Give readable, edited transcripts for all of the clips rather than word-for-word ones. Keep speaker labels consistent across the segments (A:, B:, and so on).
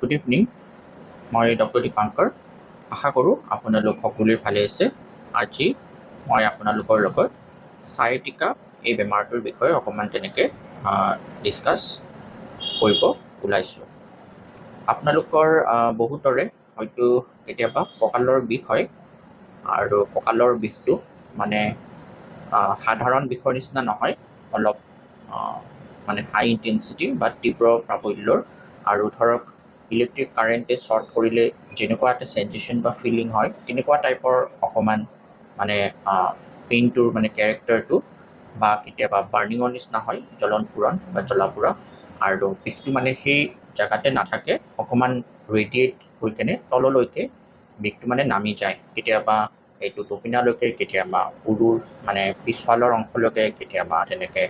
A: Good evening. মই doctor Dipankar. আশা কৰোঁ আপোনালোক সকলোৱে ভালে আছে। আজি মই আপোনালোকৰ লগত sciatica এই বেমাৰটোৰ বিষয়ে অকণমান তেনেকৈ ডিছকাছ কৰিব ওলাইছোঁ। আপোনালোকৰ বহুতৰে হয়তো কেতিয়াবা কঁকালৰ বিষ হয়, আৰু কঁকালৰ বিষটো মানে সাধাৰণ বিষৰ নিচিনা নহয়, অলপ মানে হাই ইণ্টেনচিটি বা তীব্ৰ প্ৰাবল্যৰ, আৰু ধৰক ইলেক্ট্ৰিক কাৰেণ্টে শ্বৰ্ট কৰিলে যেনেকুৱা এটা চেঞ্চেশ্যন বা ফিলিং হয় তেনেকুৱা টাইপৰ অকণমান মানে পেইনটোৰ মানে কেৰেক্টাৰটো, বা কেতিয়াবা বাৰ্ণিঙৰ নিচিনা হয়, জ্বলন পোৰণ বা জ্বলা-পোৰা, আৰু বিষটো মানে সেই জেগাতে নাথাকে, অকণমান ৰেডিয়েট হৈ কেনে তললৈকে বিষটো মানে নামি যায়। কেতিয়াবা এইটো টপিনালৈকে, কেতিয়াবা উৰুৰ মানে পিছফালৰ অংশলৈকে, কেতিয়াবা তেনেকৈ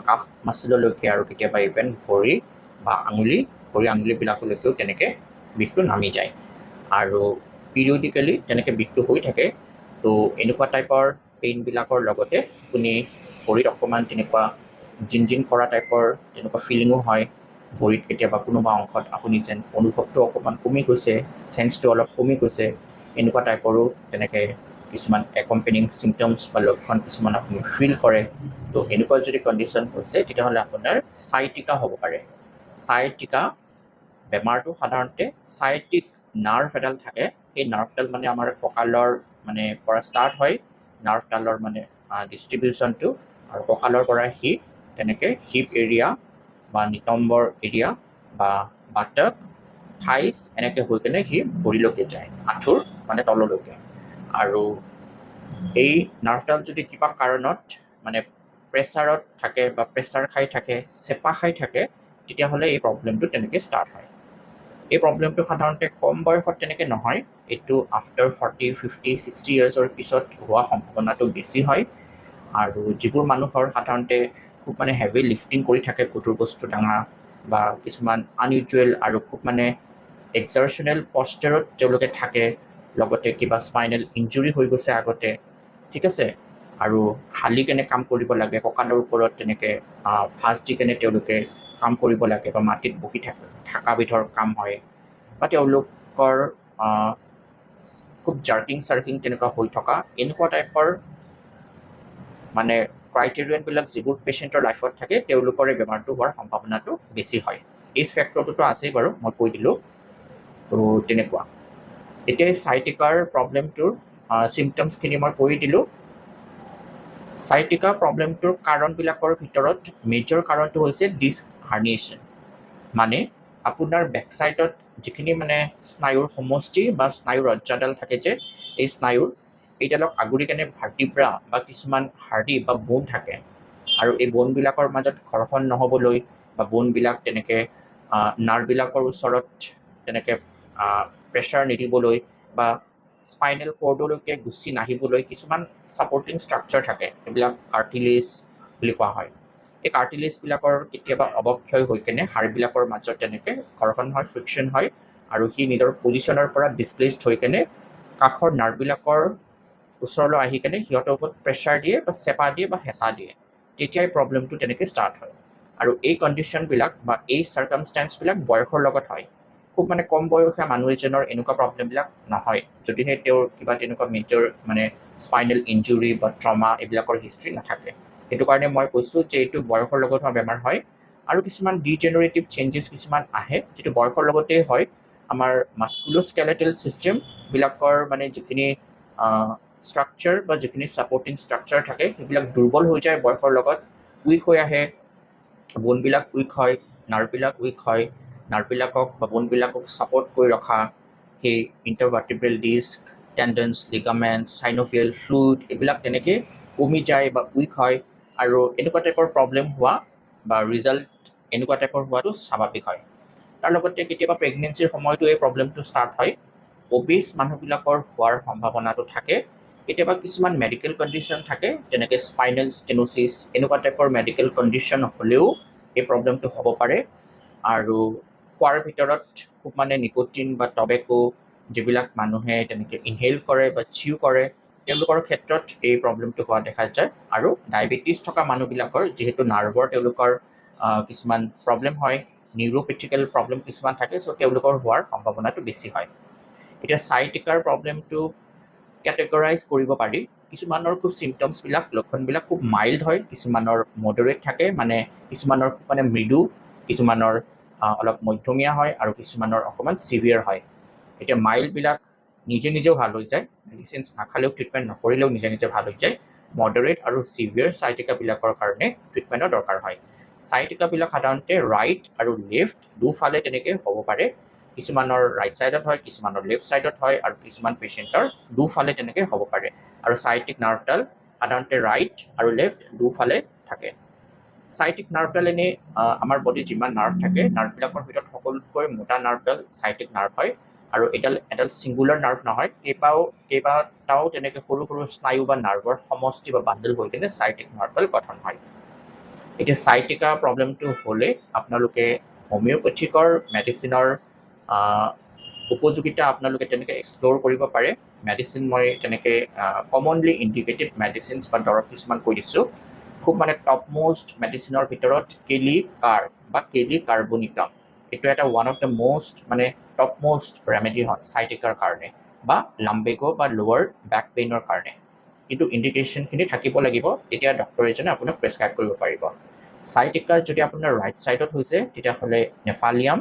A: কাফ মাচললৈকে, আৰু কেতিয়াবা ইভেন ভৰি বা ভৰি আঙুলিবিলাকলৈকেও তেনেকৈ বিষটো নামি যায়। আৰু পিৰিয়ডিকেলি তেনেকৈ বিষটো হৈ থাকে। তো এনেকুৱা টাইপৰ পেইনবিলাকৰ লগতে আপুনি ভৰিত অকণমান তেনেকুৱা জিনজিন কৰা টাইপৰ তেনেকুৱা ফিলিঙো হয়। ভৰিত কেতিয়াবা কোনোবা অংশত আপুনি যেন অনুভৱটো অকণমান কমি গৈছে, চেন্সটো অলপ কমি গৈছে, এনেকুৱা টাইপৰো তেনেকৈ কিছুমান একম্পেনিং চিমটমছ বা লক্ষণ কিছুমান আপুনি ফিল কৰে। তো এনেকুৱা যদি কণ্ডিশ্যন হৈছে তেতিয়াহ'লে আপোনাৰ sciatica হ'ব পাৰে। sciatica বেমাৰটো সাধাৰণতে sciatic নাৰ্ভ এডাল থাকে। সেই নাৰ্ভডাল মানে আমাৰ কঁকালৰ মানে পৰা ষ্টাৰ্ট হয়, নাৰ্ভডালৰ মানে ডিষ্ট্ৰিবিউশ্যনটো, আৰু কঁকালৰ পৰা সি তেনেকৈ হিপ এৰিয়া বা নিতম্বৰ এৰিয়া বা বাটক, থাইছ এনেকৈ হৈ কেনে সি ভৰিলৈকে যায়, আঁঠুৰ মানে তললৈকে। আৰু এই নাৰ্ভডাল যদি কিবা কাৰণত মানে প্ৰেছাৰত থাকে বা প্ৰেছাৰ খাই থাকে, চেপা খাই থাকে, তেতিয়াহ'লে এই প্ৰব্লেমটো তেনেকৈ ষ্টাৰ্ট হয়। এই প্ৰব্লেমটো সাধাৰণতে কম বয়সত তেনেকৈ নহয়, এইটো আফটাৰ 40, 50, 60 ইয়াৰ্ছৰ পিছত হোৱা সম্ভাৱনাটো বেছি হয়। আৰু যিবোৰ মানুহৰ সাধাৰণতে খুব মানে হেভি লিফটিং কৰি থাকে, গধুৰ বস্তু ডাঙা, বা কিছুমান আনইউজুৱেল আৰু খুব মানে এক্সাৰচনেল পষ্টাৰত তেওঁলোকে থাকে, লগতে কিবা স্পাইনেল ইঞ্জুৰি হৈ গৈছে আগতে, ঠিক আছে, আৰু হালি কেনে কাম কৰিব লাগে, কঁকালৰ ওপৰত তেনেকৈ ভাঁজ দি কেনে তেওঁলোকে কাম কৰিব লাগে, বা মাটিত বহি থকা বিধৰ কাম হয়, বা তেওঁলোকৰ খুব জাৰ্কিং তেনেকুৱা হৈ থকা, এনেকুৱা টাইপৰ মানে ক্ৰাইটেৰিয়ানবিলাক যিবোৰ পেচেণ্টৰ লাইফত থাকে, তেওঁলোকৰ এই বেমাৰটো হোৱাৰ সম্ভাৱনাটো বেছি হয়। এই ফেক্টৰটোতো আছেই বাৰু, মই কৈ দিলোঁ। তো তেনেকুৱা। এতিয়া এই sciatica প্ৰব্লেমটোৰ চিমটমছখিনি মই কৈ দিলোঁ। sciatica প্ৰব্লেমটোৰ কাৰণবিলাকৰ ভিতৰত মেজৰ কাৰণটো হৈছে ডিস্ক হাৰ্নিয়েশ্যন। মানে আপোনাৰ বেকছাইডত যিখিনি মানে স্নায়ুৰ সমষ্টি বা স্নায়ুৰ ৰজ্জাডাল থাকে যে, এই স্নায়ুৰ এইডালক আগুৰি কেনে ভাৰ্টিব্ৰা বা কিছুমান হাৰ্ডি বা বোন থাকে, আৰু এই বোনবিলাকৰ মাজত ঘৰ্ষণ নহ'বলৈ বা বোনবিলাক তেনেকৈ নাৰ্ভবিলাকৰ ওচৰত তেনেকৈ প্ৰেছাৰ নিদিবলৈ বা স্পাইনেল কৰ্ডলৈকে গুচি নাহিবলৈ কিছুমান ছাপৰ্টিং ষ্ট্ৰাকচাৰ থাকে, এইবিলাক কাৰ্টিলেজ বুলি কোৱা হয়। এই কাৰ্টিলেজবিলাকৰ কেতিয়াবা অৱক্ষয় হৈ কেনে হাড়বিলাকৰ মাজত তেনেকৈ ঘৰ্ষণ হয়, ফ্ৰিকশ্যন হয়, আৰু সি নিজৰ পজিশ্যনৰ পৰা ডিছপ্লেচড হৈ কেনে কাষৰ নাৰ্ভবিলাকৰ ওচৰলৈ আহি কেনে সিহঁতৰ ওপৰত প্ৰেছাৰ দিয়ে বা চেপা দিয়ে বা হেঁচা দিয়ে, তেতিয়াই প্ৰব্লেমটো তেনেকৈ ষ্টাৰ্ট হয়। আৰু এই কণ্ডিশ্যনবিলাক বা এই চাৰ্কামষ্টেঞ্চবিলাক বয়সৰ লগত হয়। খুব মানে কম বয়সীয়া মানুহ এজনৰ এনেকুৱা প্ৰব্লেমবিলাক নহয়, যদিহে তেওঁৰ কিবা তেনেকুৱা মেজৰ মানে স্পাইনেল ইঞ্জুৰি বা ট্ৰমা এইবিলাকৰ হিষ্ট্ৰী নাথাকে। সেইটো কাৰণে মই কৈছোঁ যে এইটো বয়সৰ লগত হোৱা বেমাৰ হয়। আৰু কিছুমান ডিজেনেৰেটিভ চেঞ্জেছ কিছুমান আহে, যিটো বয়সৰ লগতেই হয়। আমাৰ মাস্কুলোস্কেলেটেল ছিষ্টেমবিলাকৰ মানে যিখিনি ষ্ট্ৰাকচাৰ বা যিখিনি ছাপৰ্টিং ষ্ট্ৰাকচাৰ থাকে, সেইবিলাক দুৰ্বল হৈ যায় বয়সৰ লগত, উইক হৈ আহে, বোনবিলাক উইক হয়, নাৰ্ভবিলাক উইক হয়। নাৰ্ভবিলাকক বা বোনবিলাকক ছাপৰ্ট কৰি ৰখা সেই ইণ্টাৰভাৰ্টিব্ৰেল ডিস্ক, টেণ্ডনছ, লিগামেণ্টছ, সাইনোভিয়েল ফ্লুইড এইবিলাক তেনেকৈ কমি যায় বা উইক হয়, আৰু এনেকুৱা টাইপৰ প্ৰব্লেম হোৱা বা ৰিজাল্ট এনেকুৱা টাইপৰ হোৱাটো স্বাভাৱিক হয়। তাৰ লগতে কেতিয়াবা প্ৰেগনেঞ্চিৰ সময়তো এই প্ৰব্লেমটো ষ্টাৰ্ট হয়। অবেজ মানুহবিলাকৰ হোৱাৰ সম্ভাৱনাটো থাকে। কেতিয়াবা কিছুমান মেডিকেল কণ্ডিশ্যন থাকে, যেনেকৈ স্পাইনেল ষ্টেনোচিছ, এনেকুৱা টাইপৰ মেডিকেল কণ্ডিশ্যন হ'লেও এই প্ৰব্লেমটো হ'ব পাৰে। আৰু খোৱাৰ ভিতৰত খুব মানে নিকোটিন বা টবেকো যিবিলাক মানুহে তেনেকৈ ইনহেল কৰে বা চিউ কৰে, তেওঁলোকৰ ক্ষেত্ৰত এই প্ৰব্লেমটো হোৱা দেখা যায়। আৰু ডায়েবেটিছ থকা মানুহবিলাকৰ যিহেতু নাৰ্ভৰ তেওঁলোকৰ কিছুমান প্ৰব্লেম হয়, নিউৰোপেথিকেল প্ৰব্লেম কিছুমান থাকে, চ' তেওঁলোকৰ হোৱাৰ সম্ভাৱনাটো বেছি হয়। এতিয়া চাইটিকাৰ প্ৰব্লেমটো কেটেগৰাইজ কৰিব পাৰি। কিছুমানৰ খুব চিমটমছবিলাক লক্ষণবিলাক খুব মাইল্ড হয়, কিছুমানৰ মডাৰেট থাকে, মানে কিছুমানৰ খুব মানে মৃদু, কিছুমানৰ অলপ মধ্যমীয়া হয় আৰু কিছুমানৰ অকণমান ছিভিয়াৰ হয়। এতিয়া মাইল্ডবিলাক নিজে নিজেও ভাল হৈ যায়, মেডিচিনছ নাখালেও ট্ৰিটমেণ্ট নকৰিলেও নিজে নিজে ভাল হৈ যায়। মডাৰেট আৰু ছিভিয়াৰ চাইটিকাবিলাকৰ কাৰণে ট্ৰিটমেণ্টৰ দৰকাৰ হয়। চাইটিকাবিলাক সাধাৰণতে ৰাইট আৰু লেফ্ট দুফালে তেনেকৈ হ'ব পাৰে। কিছুমানৰ ৰাইট ছাইডত হয়, কিছুমানৰ লেফ্ট ছাইডত হয়, আৰু কিছুমান পেচেণ্টৰ দুফালে তেনেকৈ হ'ব পাৰে। আৰু চাইটিক নাৰ্ভডাল সাধাৰণতে ৰাইট আৰু লেফ্ট দুফালে থাকে। চাইটিক নাৰ্ভডাল এনেই আমাৰ বডিত যিমান নাৰ্ভ থাকে, নাৰ্ভবিলাকৰ ভিতৰত সকলোতকৈ মোটা নাৰ্ভডাল চাইটিক নাৰ্ভ হয়। আৰু এডাল ছিংগুলাৰ নাৰ্ভ নহয়, কেইবাটাও তেনেকৈ সৰু সৰু স্নায়ু বা নাৰ্ভৰ সমষ্টি বা বান্ডেল হৈ কিনে চাইটিক নাৰ্ভডাল গঠন হয়। এতিয়া চাইটিকা প্ৰব্লেমটো হ'লে আপোনালোকে হোমিঅ'পেথিকৰ মেডিচিনৰ উপযোগিতা আপোনালোকে তেনেকৈ এক্সপ্ল'ৰ কৰিব পাৰে। মেডিচিন মই তেনেকৈ কমনলি ইণ্ডিকেটেড মেডিচিনছ বা দৰৱ কিছুমান কৈ দিছোঁ। খুব মানে টপমষ্ট মেডিচিনৰ ভিতৰত কেলিকাৰ বা কেলিকাৰ্বনিকাম, এইটো এটা ওৱান অফ দ্য মষ্ট মানে টপমষ্ট ৰেমেডি হয় চাইটিকাৰ কাৰণে, বা লাম্বেগো বা লোৱাৰ বেক পেইনৰ কাৰণে। কিন্তু ইণ্ডিকেশ্যনখিনি থাকিব লাগিব, তেতিয়া ডক্তৰ এজনে আপোনাক প্ৰেছক্ৰাইব কৰিব পাৰিব। চাইটিকাৰ যদি আপোনাৰ ৰাইট ছাইডত হৈছে, তেতিয়াহ'লে নেফালিয়াম,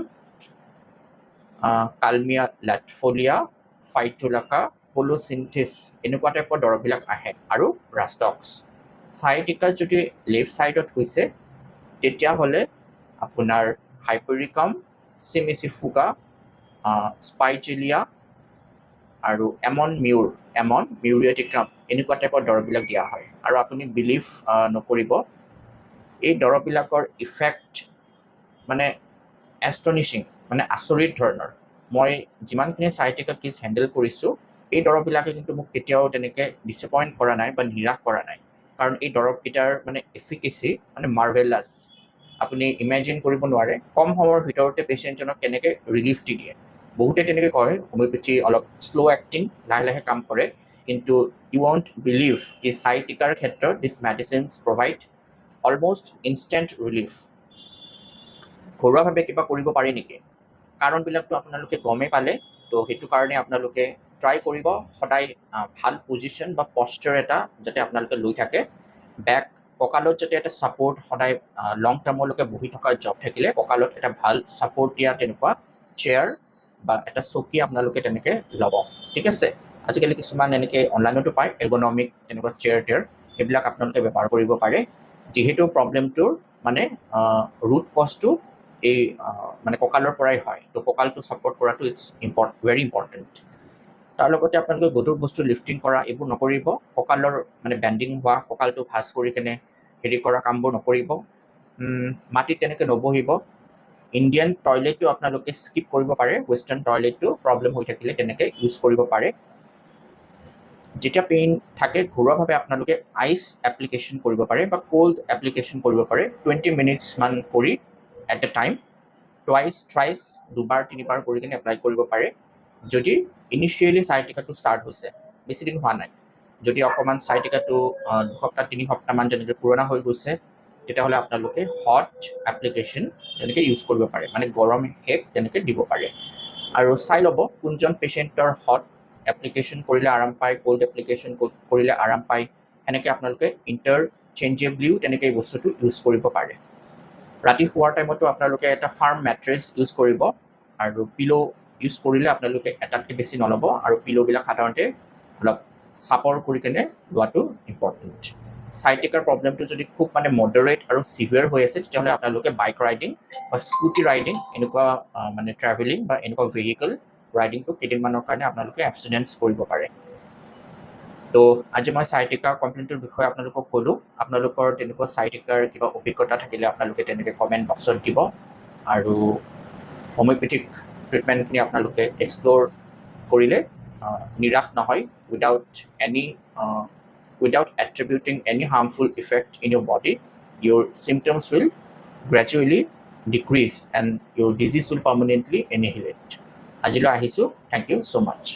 A: কালমিয়া লেটফলিয়া, ফাইটোলাকা, পলোচিন্থিছ এনেকুৱা টাইপৰ দৰৱবিলাক আহে, আৰু ৰাষ্টক্স। চাইটিকাৰ যদি লেফ্ট ছাইডত হৈছে, তেতিয়াহ'লে আপোনাৰ হাইপৰিকাম, চিমিচিফুগা, স্পাইজিলিয়া আৰু মিউৰিয়েটিকাম এনেকুৱা টাইপৰ দৰৱবিলাক দিয়া হয়। আৰু আপুনি বিলিভ নকৰিব, এই দৰৱবিলাকৰ ইফেক্ট মানে এষ্টনিচিং, মানে আচৰিত ধৰণৰ। মই যিমানখিনি চাইটিকা কেছ হেণ্ডেল কৰিছোঁ, এই দৰৱবিলাকে কিন্তু মোক কেতিয়াও তেনেকৈ ডিচএপইণ্ট কৰা নাই বা নিৰাশ কৰা নাই। কাৰণ এই দৰৱকেইটাৰ মানে এফিকেচি মানে মাৰ্ভেলাছ। আপুনি ইমেজিন কৰিব নোৱাৰে কম সময়ৰ ভিতৰতে পেচেণ্টজনক কেনেকৈ ৰিলিফ দি দিয়ে। বহুতে তেনেকৈ কয় হোমিঅ'পেথি অলপ শ্ল' এক্টিং, লাহে লাহে কাম কৰে, কিন্তু ইউ ৱণ্ট বিলিভ কি চাইটিকাৰ ক্ষেত্ৰত this medicines provide almost instant relief. ঘৰুৱাভাৱে কিবা কৰিব পাৰি নেকি? কাৰণবিলাকতো আপোনালোকে গমেই পালে, তো সেইটো কাৰণে আপোনালোকে ট্ৰাই কৰিব সদায় ভাল পজিশ্যন বা পশ্চাৰ এটা যাতে আপোনালোকে লৈ থাকে। কঁকালত যাতে এটা ছাপৰ্ট সদায় লং টাৰ্মলৈকে বহি থকা জব থাকিলে কঁকালত এটা ভাল ছাপৰ্ট দিয়া তেনেকুৱা চেয়াৰ বা এটা চকী আপোনালোকে তেনেকৈ ল'ব, ঠিক আছে? আজিকালি কিছুমান এনেকৈ অনলাইনতো পায় এৰ্গনমিক তেনেকুৱা চেয়াৰ সেইবিলাক আপোনালোকে ব্যৱহাৰ কৰিব পাৰে। যিহেতু প্ৰব্লেমটোৰ মানে ৰুট কজটো এই মানে কঁকালৰ পৰাই হয়, তো কঁকালটো ছাপৰ্ট কৰাটো ভেৰি ইম্পৰ্টেণ্ট। তাৰ লগতে আপোনালোকে গধুৰ বস্তু লিফটিং কৰা এইবোৰ নকৰিব। কঁকালৰ মানে বেণ্ডিং হোৱা, কঁকালটো ভাঁজ কৰি কেনে হেৰি কৰা কামবোৰ নকৰিব। মাটিত তেনেকৈ নবহিব। ইণ্ডিয়ান টয়লেটটো আপোনালোকে স্কিপ কৰিব পাৰে, ৱেষ্টাৰ্ণ টয়লেটটো প্ৰব্লেম হৈ থাকিলে তেনেকৈ ইউজ কৰিব পাৰে। যেতিয়া পেইন থাকে, ঘৰুৱাভাৱে আপোনালোকে আইচ এপ্লিকেশ্যন কৰিব পাৰে বা কোল্ড এপ্লিকেশ্যন কৰিব পাৰে 20 মিনিটছমান কৰি এট এ টাইম, থ্ৰাইচ দুবাৰ তিনিবাৰ কৰি কিনে এপ্লাই কৰিব পাৰে। যদি ইনিচিয়েলি চাইটিকাটো ষ্টাৰ্ট হৈছে, বেছিদিন হোৱা নাই, যদি অকণমান চাইটিকাটো 2 সপ্তাহ 3 সপ্তাহমান যেনেকৈ পুৰণা হৈ গৈছে, তেতিয়াহ'লে আপোনালোকে হট এপ্লিকেশ্যন তেনেকৈ ইউজ কৰিব পাৰে, মানে গৰম সেক তেনেকৈ দিব পাৰে। আৰু চাই ল'ব কোনজন পেচেণ্টৰ হট এপ্লিকেশ্যন কৰিলে আৰাম পায়, কোল্ড এপ্লিকেশ্যন কৰিলে আৰাম পায়, সেনেকৈ আপোনালোকে ইণ্টাৰচেঞ্জেবলিও তেনেকৈ এই বস্তুটো ইউজ কৰিব পাৰে। ৰাতি শোৱাৰ টাইমতো আপোনালোকে এটা ফাৰ্ম মেট্ৰেছ ইউজ কৰিব, আৰু পিলো ইউজ কৰিলে আপোনালোকে এটাতকৈ বেছি নল'ব, আৰু পিলোবিলাক সাধাৰণতে অলপ চাপৰ কৰি কেনে লোৱাটো ইম্পৰ্টেণ্ট। চাইটিকাৰ প্ৰব্লেমটো যদি খুব মানে মডাৰেট আৰু ছিভিয়াৰ হৈ আছে, তেতিয়াহ'লে আপোনালোকে বাইক ৰাইডিং বা স্কুটি ৰাইডিং এনেকুৱা মানে ট্ৰেভেলিং বা এনেকুৱা ভেহিকল ৰাইডিংটো কেইদিনমানৰ কাৰণে আপোনালোকে এবষ্টিনেঞ্চ কৰিব পাৰে। তো আজি মই চাইটিকাৰ কমপ্লেইনটোৰ বিষয়ে আপোনালোকক ক'লোঁ। আপোনালোকৰ তেনেকুৱা চাইটিকাৰ কিবা অভিজ্ঞতা থাকিলে আপোনালোকে তেনেকৈ কমেণ্ট বক্সত দিব, আৰু হোমিঅ'পেথিক ট্ৰিটমেণ্টখিনি আপোনালোকে এক্সপ্ল'ৰ কৰিলে নিৰাশ নহয়, without attributing any harmful effect in your body. Your symptoms will gradually decrease and your disease will permanently annihilate. আজিলৈ আহিছোঁ, থেংক ইউ so much.